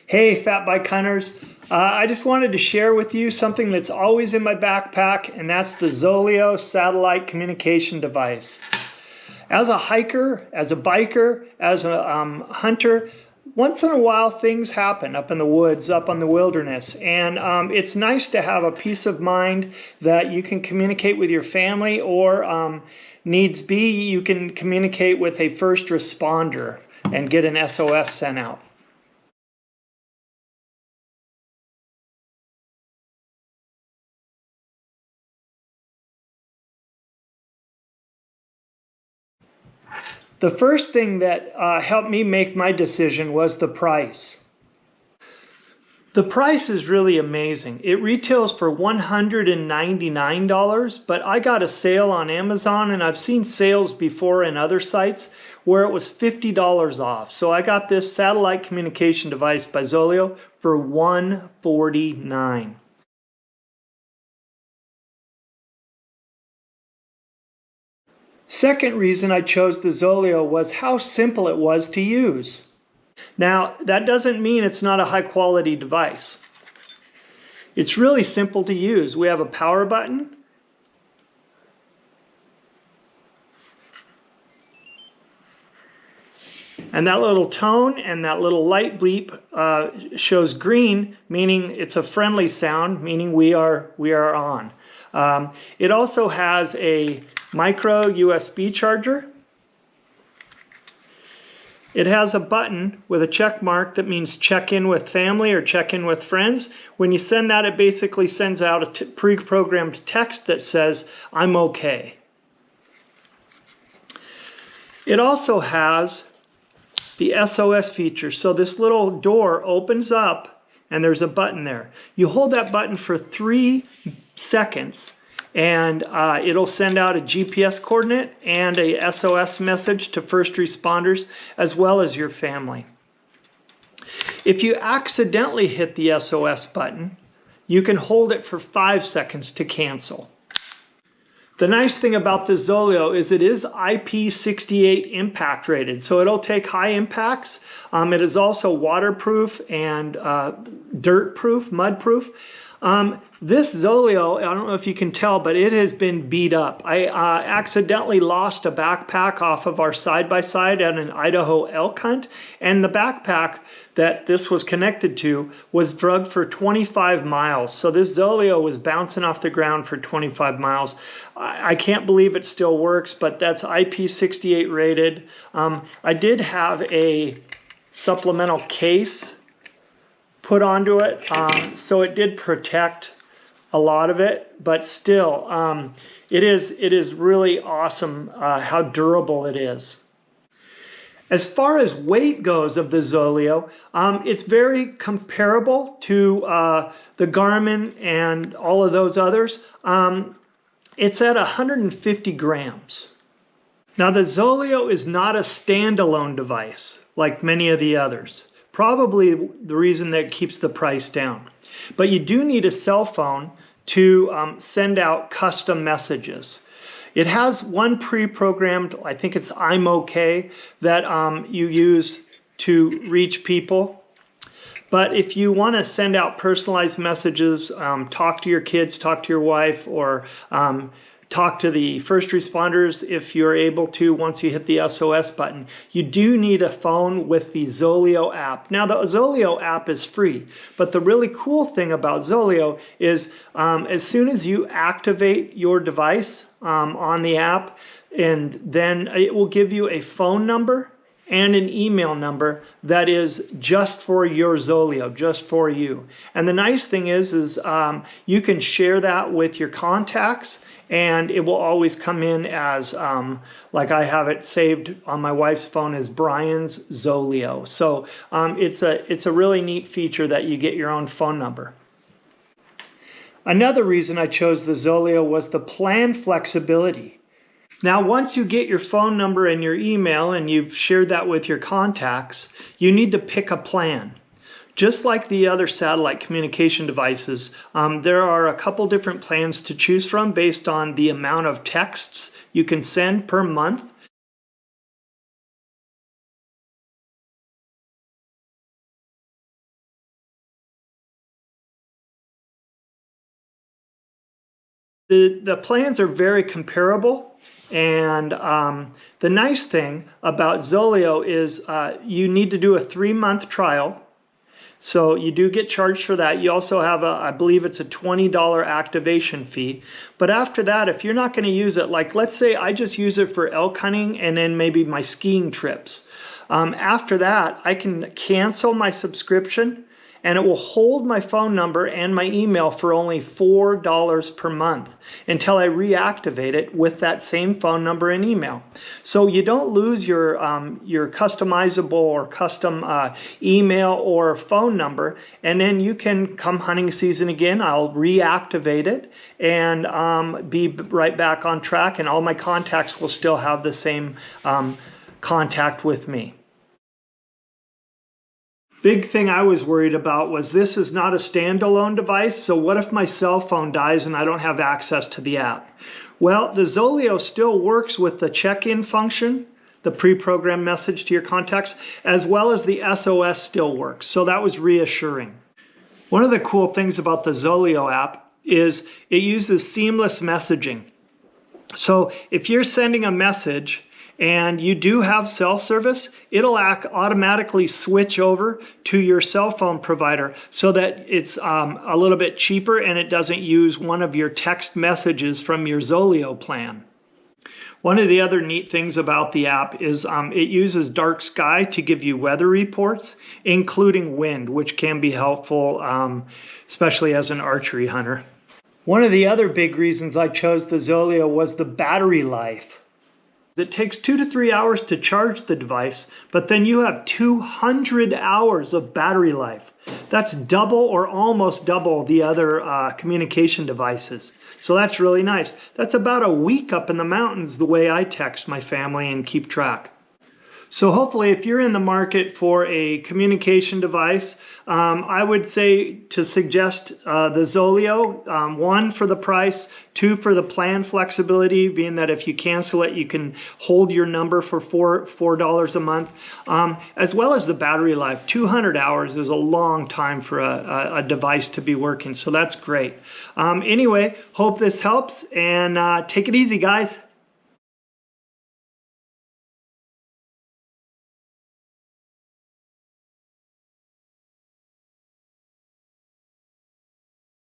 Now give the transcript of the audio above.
Hey, Fat Bike Hunters. I just wanted to share with you something that's always in my backpack, and that's the ZOLEO Satellite Communication device. As a hiker, as a biker, as a hunter, once in a while things happen up in the woods, up on the wilderness, and it's nice to have a peace of mind that you can communicate with your family, or needs be, you can communicate with a first responder and get an SOS sent out. The first thing that helped me make my decision was the price. The price is really amazing. It retails for $199, but I got a sale on Amazon, and I've seen sales before in other sites where it was $50 off. So I got this satellite communication device by ZOLEO for $149. Second reason I chose the ZOLEO was how simple it was to use. Now, that doesn't mean it's not a high quality device. It's really simple to use. We have a power button. And that little tone and that little light bleep shows green, meaning it's a friendly sound, meaning we are on. It also has a micro USB charger. It has a button with a check mark that means check in with family or check in with friends. When you send that, it basically sends out a pre-programmed text that says, I'm okay. It also has the SOS feature. So this little door opens up and there's a button there. You hold that button for 3 seconds and it'll send out a GPS coordinate and a SOS message to first responders as well as your family. If you accidentally hit the SOS button, you can hold it for 5 seconds to cancel. The nice thing about this ZOLEO is it is IP68 impact rated, so it'll take high impacts. It is also waterproof and dirt proof, mud proof. This ZOLEO, I don't know if you can tell, but it has been beat up. I accidentally lost a backpack off of our side-by-side at an Idaho elk hunt, and the backpack that this was connected to was drugged for 25 miles. So this ZOLEO was bouncing off the ground for 25 miles. I can't believe it still works, but that's IP68 rated. I did have a supplemental case put onto it, so it did protect a lot of it, but still, it is really awesome how durable it is. As far as weight goes of the ZOLEO, it's very comparable to the Garmin and all of those others. It's at 150 grams. Now the ZOLEO is not a standalone device like many of the others. Probably the reason that keeps the price down. But you do need a cell phone to send out custom messages. It has one pre-programmed, I think it's I'm okay, that you use to reach people. But if you want to send out personalized messages, talk to your kids, talk to your wife, or talk to the first responders if you're able to once you hit the SOS button, you do need a phone with the ZOLEO app. Now the ZOLEO app is free, but the really cool thing about ZOLEO is as soon as you activate your device on the app, and then it will give you a phone number and an email number that is just for your ZOLEO, just for you. And the nice thing is you can share that with your contacts, and it will always come in as, like I have it saved on my wife's phone as Brian's ZOLEO. So it's a really neat feature that you get your own phone number. Another reason I chose the ZOLEO was the plan flexibility. Now, once you get your phone number and your email and you've shared that with your contacts, you need to pick a plan. Just like the other satellite communication devices, there are a couple different plans to choose from based on the amount of texts you can send per month. The plans are very comparable, and the nice thing about ZOLEO is you need to do a 3-month trial. So you do get charged for that. You also have I believe it's a $20 activation fee. But after that, if you're not going to use it, like let's say I just use it for elk hunting and then maybe my skiing trips. After that, I can cancel my subscription, and it will hold my phone number and my email for only $4 per month until I reactivate it with that same phone number and email. So you don't lose your customizable or custom email or phone number, and then you can come hunting season again, I'll reactivate it and be right back on track, and all my contacts will still have the same contact with me. Big thing I was worried about was this is not a standalone device, so what if my cell phone dies and I don't have access to the app? Well, the ZOLEO still works with the check-in function, the pre-programmed message to your contacts, as well as the SOS still works, so that was reassuring. One of the cool things about the ZOLEO app is it uses seamless messaging. So if you're sending a message and you do have cell service, it'll automatically switch over to your cell phone provider so that it's a little bit cheaper and it doesn't use one of your text messages from your ZOLEO plan. One of the other neat things about the app is it uses dark sky to give you weather reports, including wind, which can be helpful, especially as an archery hunter. One of the other big reasons I chose the ZOLEO was the battery life. It takes 2 to 3 hours to charge the device, but then you have 200 hours of battery life. That's double or almost double the other communication devices. So that's really nice. That's about a week up in the mountains the way I text my family and keep track. So hopefully if you're in the market for a communication device, I would say to suggest the ZOLEO, 1 for the price, 2 for the plan flexibility, being that if you cancel it, you can hold your number for $4 a month, as well as the battery life. 200 hours is a long time for a device to be working, so that's great. Anyway, hope this helps, and take it easy, guys.